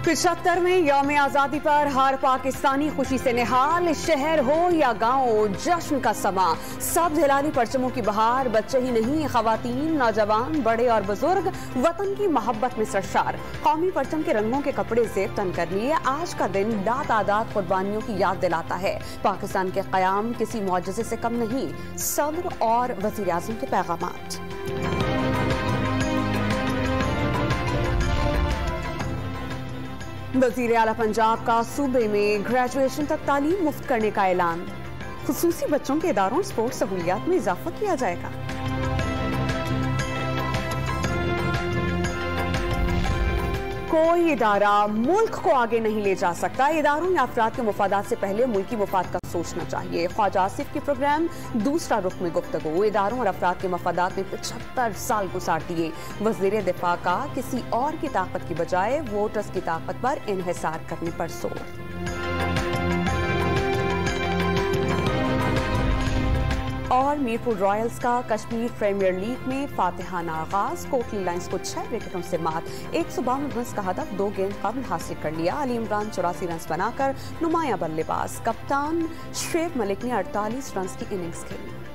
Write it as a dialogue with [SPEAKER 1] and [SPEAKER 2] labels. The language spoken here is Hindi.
[SPEAKER 1] 75वें यौम आजादी पर हर पाकिस्तानी खुशी से निहाल। शहर हो या गांव, जश्न का समा। सब हिलाली परचमों की बहार। बच्चे ही नहीं, खवातीन, नौजवान, बड़े और बुजुर्ग वतन की मोहब्बत में सरशार। कौमी परचम के रंगों के कपड़े जेब तन कर लिए। आज का दिन दादादाद कुर्बानियों की याद दिलाता है। पाकिस्तान के कयाम किसी मौजज़े से कम नहीं। सब्र और वज़ीर आज़म के पैगामात। वज़ीर आला पंजाब का सूबे में ग्रेजुएशन तक तालीम मुफ्त करने का ऐलान। खुसूसी बच्चों के इदारों और स्पोर्ट्स सहूलियात में इजाफा किया जाएगा। कोई इदारा मुल्क को आगे नहीं ले जा सकता। इदारों या अफराद के मुफादात से पहले मुल्की मुफाद का सोचना चाहिए। ख्वाजा आसिफ की प्रोग्राम दूसरा रुख में गुफ्तगू। इदारों और अफराद के मफादात में 75 साल गुजार दिए। वज़ीर दिफा का किसी और की ताकत की बजाय वोटर्स की ताकत पर इन्हिसार करने पर जोर। और मीरपुर रॉयल्स का कश्मीर प्रीमियर लीग में फातिहाना आगाज। कोटली लाइंस को 6 विकेटों से मात। 152 रन का हदफ 2 गेंद कबल हासिल कर लिया। अली इमरान 84 रन बनाकर नुमाया बल्लेबाज। कप्तान शुएब मलिक ने 48 रन की इनिंग्स खेली।